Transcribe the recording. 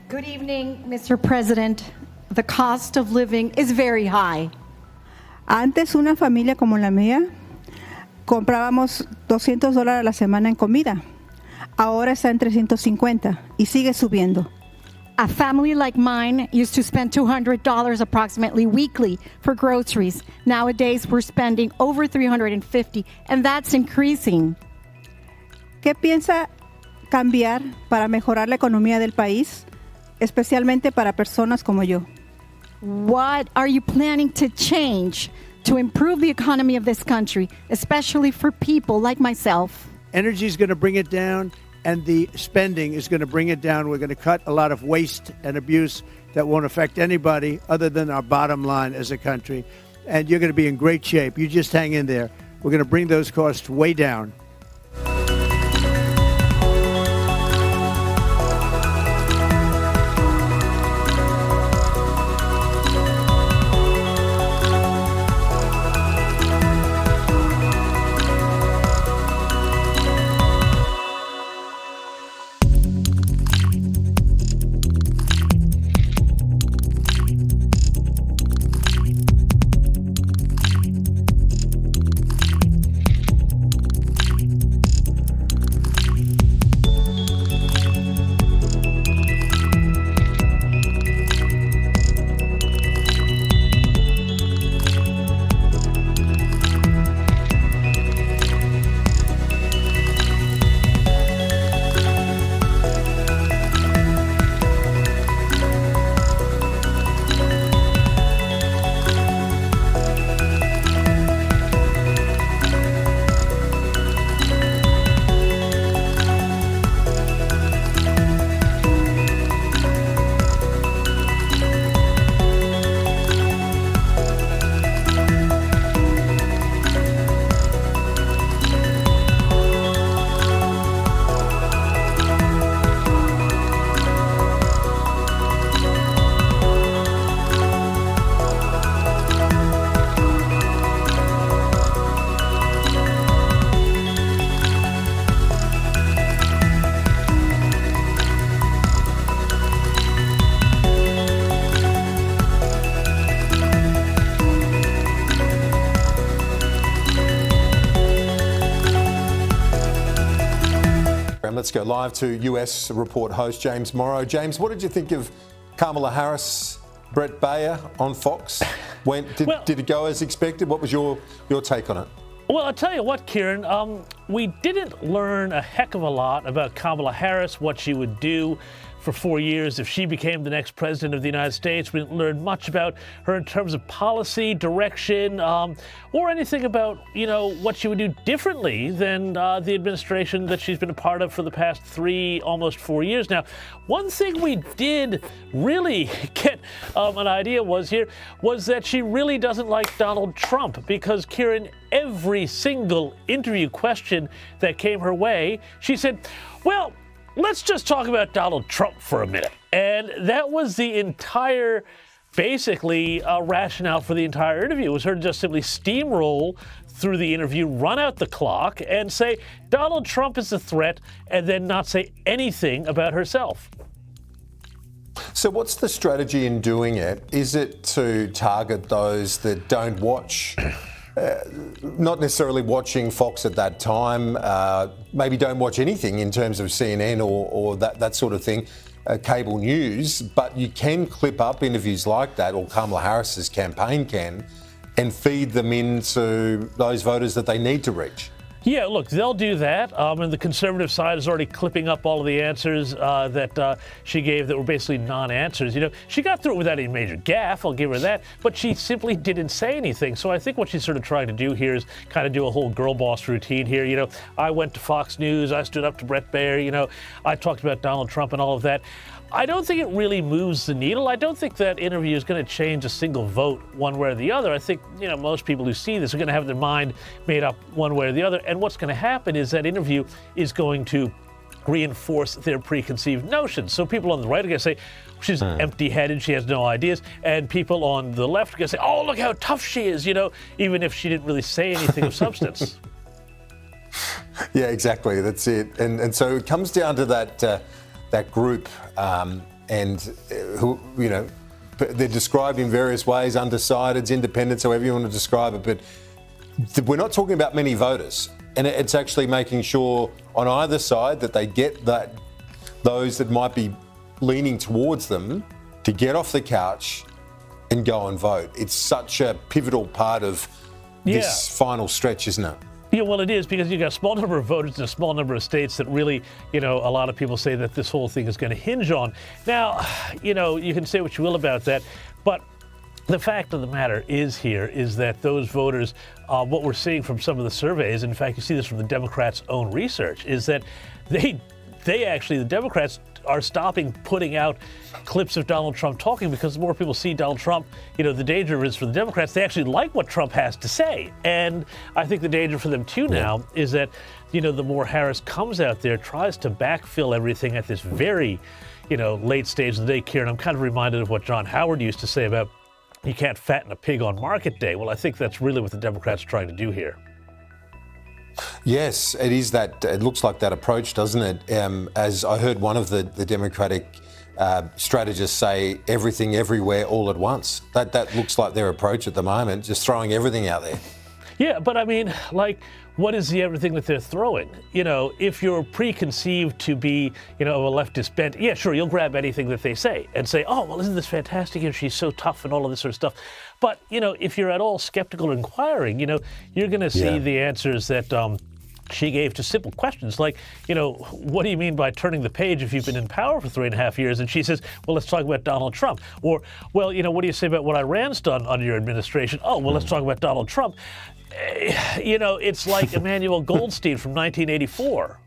Good evening, Mr. President. The cost of living is very high. Antes una familia como la mía comprábamos $200 a la semana en comida. Ahora está en 350 y sigue subiendo. A family like mine used to spend $200 approximately weekly for groceries. Nowadays, we're spending over $350, and that's increasing. ¿Qué piensa cambiar para mejorar la economía del país, especialmente para personas como yo? What are you planning to change to improve the economy of this country, especially for people like myself? Energy is going to bring it down, and the spending is going to bring it down. We're going to cut a lot of waste and abuse that won't affect anybody other than our bottom line as a country. And you're going to be in great shape. You just hang in there. We're going to bring those costs way down. Let's go live to US Report host James Morrow. James, what did you think of Kamala Harris, Brett Baer on Fox? Did it go as expected? What was your take on it? Well, I'll tell you what, Kieran, we didn't learn a heck of a lot about Kamala Harris, what she would do for 4 years if she became the next president of the United States. We didn't learn much about her in terms of policy, direction, or anything about, what she would do differently than the administration that she's been a part of for the past almost 4 years now. One thing we did really get an idea was that she really doesn't like Donald Trump because, Kieran, every single interview question that came her way, she said, well, let's just talk about Donald Trump for a minute. And that was the entire, basically, rationale for the entire interview, was her to just simply steamroll through the interview, run out the clock, and say Donald Trump is a threat, and then not say anything about herself. So what's the strategy in doing it? Is it to target those that don't watch, not necessarily watching Fox at that time, maybe don't watch anything in terms of CNN or that sort of thing, cable news, but you can clip up interviews like that, or Kamala Harris's campaign can, and feed them into those voters that they need to reach? Yeah, look, they'll do that. And the conservative side is already clipping up all of the answers that she gave that were basically non-answers. She got through it without any major gaffe, I'll give her that, but she simply didn't say anything. So I think what she's sort of trying to do here is kind of do a whole girl boss routine here. I went to Fox News, I stood up to Brett Baer, I talked about Donald Trump and all of that. I don't think it really moves the needle. I don't think that interview is going to change a single vote one way or the other. I think, most people who see this are going to have their mind made up one way or the other. And what's going to happen is that interview is going to reinforce their preconceived notions. So people on the right are going to say, she's empty-headed, she has no ideas. And people on the left are going to say, oh, look how tough she is, even if she didn't really say anything of substance. Yeah, exactly. That's it. And so it comes down to that group, and who, you know, they're described in various ways, undecideds, independents, however you want to describe it, but we're not talking about many voters. And it's actually making sure on either side that they get those that might be leaning towards them to get off the couch and go and vote. It's such a pivotal part of this final stretch, isn't it? Yeah, well, it is, because you've got a small number of voters in a small number of states that really, you know, a lot of people say that this whole thing is going to hinge on. Now, you know, you can say what you will about that, but the fact of the matter is that those voters, what we're seeing from some of the surveys, in fact, you see this from the Democrats' own research, is that the Democrats are stopping putting out clips of Donald Trump talking, because the more people see Donald Trump, you know, the danger is for the Democrats. They actually like what Trump has to say. And I think the danger for them too now is that, you know, the more Harris comes out there, tries to backfill everything at this very, you know, late stage of the day. Kieran, I'm kind of reminded of what John Howard used to say about you can't fatten a pig on market day. Well, I think that's really what the Democrats are trying to do here. Yes, it is that. It looks like that approach, doesn't it? As I heard one of the Democratic strategists say, everything, everywhere, all at once. That looks like their approach at the moment, just throwing everything out there. Yeah, but I mean, like, what is the everything that they're throwing? You know, if you're preconceived to be, you know, a leftist bent, yeah, sure, you'll grab anything that they say and say, oh, well, isn't this fantastic? And she's so tough and all of this sort of stuff. But, you know, if you're at all skeptical and inquiring, you know, you're going to see the answers that she gave to simple questions like, you know, what do you mean by turning the page if you've been in power for 3.5 years? And she says, well, let's talk about Donald Trump. Or, well, you know, what do you say about what Iran's done under your administration? Oh, well, let's talk about Donald Trump. You know, it's like Emmanuel Goldstein from 1984.